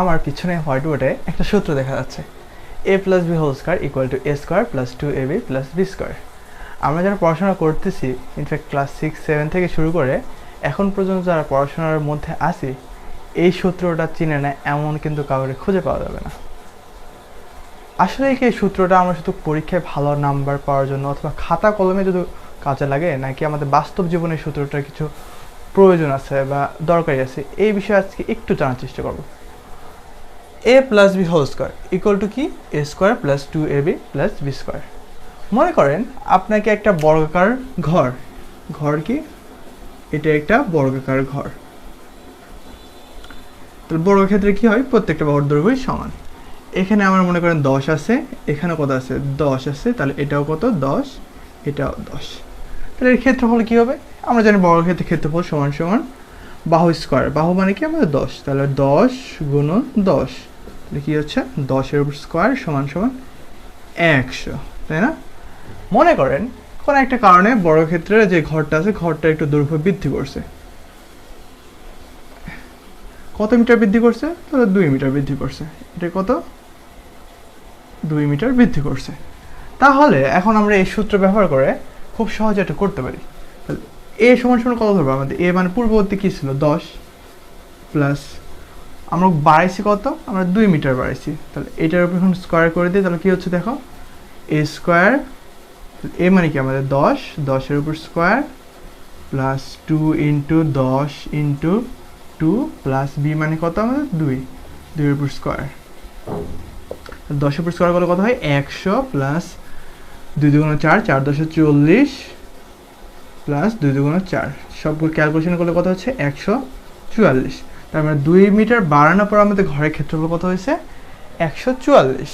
আমার পিছনে হোয়াইট বোর্ডে একটা সূত্র দেখা যাচ্ছে, a plus B whole square equal to a square plus 2ab plus b square. আমরা যারা পড়াশোনা করতেছি, ইনফ্যাক্ট ক্লাস 6-7 থেকে শুরু করে এখন পর্যন্ত যারা পড়াশোনার মধ্যে আছি, এই সূত্রটা চিনে নেয় এমন কিন্তু কাউকে খুঁজে পাওয়া যাবে না। আসলে কি এই সূত্রটা আমরা শুধু পরীক্ষায় ভালো নাম্বার পাওয়ার জন্য অথবা খাতা কলমে যদি কাজে লাগে, নাকি আমাদের বাস্তব জীবনে সূত্রটার কিছু প্রয়োজন আছে বা দরকারি আছে, এই বিষয়ে আজকে একটু জানার চেষ্টা করব। a plus B whole square equal to কি, a square plus 2ab plus b square. মনে করেন আপনাকে একটা বর্গাকার ঘর কি, এটা একটা বর্গাকার ঘর। তাহলে বর্গক্ষেত্রে কি হয়, প্রত্যেকটা বাহুর দৈর্ঘ্যই সমান। এখানে আমার মনে করেন 10 আছে, এখানে কত আছে 10 আছে, তাহলে এটাও কত 10, এটাও 10। তাহলে এর ক্ষেত্রফল কি হবে, আমরা জানি বর্গক্ষেত্রের ক্ষেত্রফল সমান সমান বাহু স্কোয়ার। বাহু মানে কি আমাদের 10, তাহলে 10 গুণন 10, তাহলে কি হচ্ছে 10-এর উপর স্কোয়ার সমান সমান 100, তাই না? মনে করেন কোনো একটা কারণে বর্গক্ষেত্রের যে ঘরটা আছে, ঘরটা একটু দৈর্ঘ্য বৃদ্ধি করছে। কত মিটার বৃদ্ধি করছে, তাহলে 2 মিটার বৃদ্ধি করছে। এটা কত, 2 মিটার বৃদ্ধি করছে। তাহলে এখন আমরা এই সূত্র ব্যবহার করে খুব সহজে এটা করতে পারি। এ সমান সমান কত ধরবো, আমাদের এ মানে পূর্ববর্তী কি ছিল 10, প্লাস আমরা বাড়াইছি কত, আমরা 2 মিটার বাড়াইছি, তাহলে এটার উপর এখন স্কোয়ার করে দিই, তাহলে কি হচ্ছে দেখো, এ স্কোয়ার, এ মানে কি আমাদের 10, 10-এর উপর square plus 2 into 10 into 2 plus b মানে কত আমাদের 2, 2-এর উপর স্কোয়ার। 10-এর উপর স্কোয়ার করলে কত হয় 100 প্লাস 2 দুগুণ 4, 4 10 40 প্লাস 2 দুগুণ 4, সবগুলো ক্যালকুলেশন করলে কত হচ্ছে 144। তার মানে 2 মিটার বাড়ানোর পর আমাদের ঘরের ক্ষেত্রফল কত হয়েছে 144।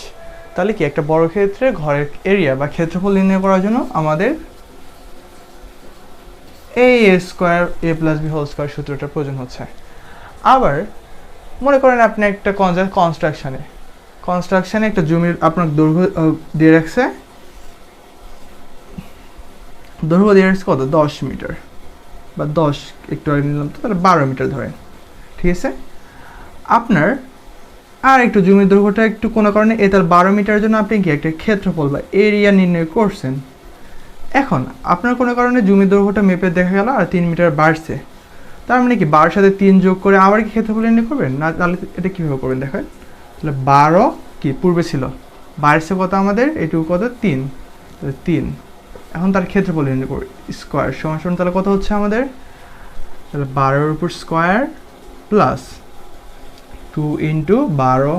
তাহলে কি একটা বড় ক্ষেত্রে ঘরের এরিয়া বা ক্ষেত্রফল নির্ণয় করার জন্য আমাদের এই a square a plus B whole square সূত্রটার প্রয়োজন হচ্ছে। আবার মনে করেন আপনি একটা কনস্ট্রাকশনে একটা জমির আপনার দৈর্ঘ্য দিয়ে রাখছে, দৈর্ঘ্য দিয়ে রাখছে কত 10 মিটার বা 10 একটু আগে নিলাম, তো তাহলে 12 মিটার ধরেন, ঠিক আছে? আপনার আর একটু জমির দৈর্ঘ্যটা একটু কোনো কারণে তাহলে 12 মিটারের জন্য আপনি কি একটা ক্ষেত্রফল বা এরিয়া নির্ণয় করছেন। এখন আপনার কোনো কারণে জমির দৈর্ঘ্যটা মেপে দেখা গেল আর 3 মিটার বাড়ছে, তার মানে কি 12-এর সাথে 3 যোগ করে আবার কি ক্ষেত্রফল নির্ণয় করবেন না? তাহলে এটা কীভাবে করবেন দেখেন, তাহলে 12 কি পূর্বে ছিল, বাড়ছে কত আমাদের এইটুকু কত 3, তাহলে 3, এখন তার ক্ষেত্রফল নির্ণয় করবে স্কোয়ার সমান সমান, তাহলে কত হচ্ছে আমাদের, তাহলে 12-এর উপর square plus 2 into 12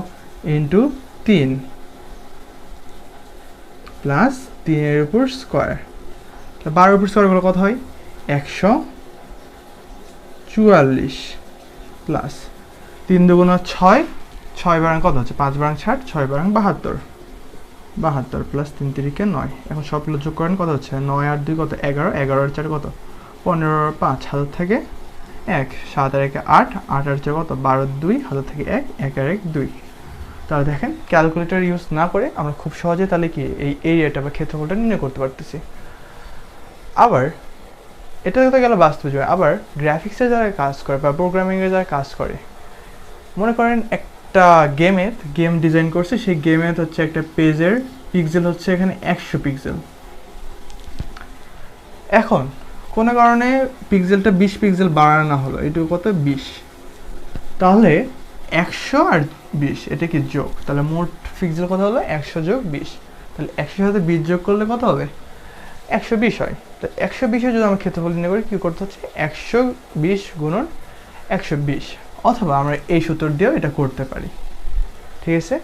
into 3 plus 3-এর উপর স্কোয়ার, 12-এর উপর স্কোয়ার করলে কত হয় 144 প্লাস 3 দুগুণ 6, 6 বারাং কত হচ্ছে 5 বারাং 60, 6 বারাং 72, 72 প্লাস 3 তিরিকে 9। এখন সবগুলো যোগ করেন কত হচ্ছে 9 আর 2 কত 11, 11 আর 4 কত 15 আর 5 হাজার থেকে 1, 7 আর 1 8, 8 আর 4 কত 12, 2 হাজার থেকে 1, 1 আর 1 2। তাহলে দেখেন ক্যালকুলেটর ইউজ না করে আমরা খুব সহজে তাহলে কি এই এরিয়াটা বা ক্ষেত্রফলটা নির্ণয় করতে পারতেছি। আবার এটা তো গেল বাস্তব জীবনে, আবার গ্রাফিক্সে যারা কাজ করে বা প্রোগ্রামিংয়ে যারা কাজ করে, মনে করেন একটা গেম ডিজাইন করছে, সেই গেমে হচ্ছে একটা পেজের পিক্সেল হচ্ছে এখানে 100 পিক্সেল। এখন কোনো কারণে পিক্সেলটা 20 পিক্সেল বাড়ানো হলো, এটুকু কত 20, তাহলে 100 আর 20 এটা কি যোগ, তাহলে মোট পিক্সেল কত হলো 100 যোগ 20, তাহলে 100 সাথে 20 যোগ করলে কত হবে 120 হয়। তো 120-এ যদি আমরা ক্ষেত্রফল নির্ণয় করি কী করতে হচ্ছে 120 গুণন 120, অথবা আমরা এই সূত্র দিয়েও এটা করতে পারি, ঠিক আছে?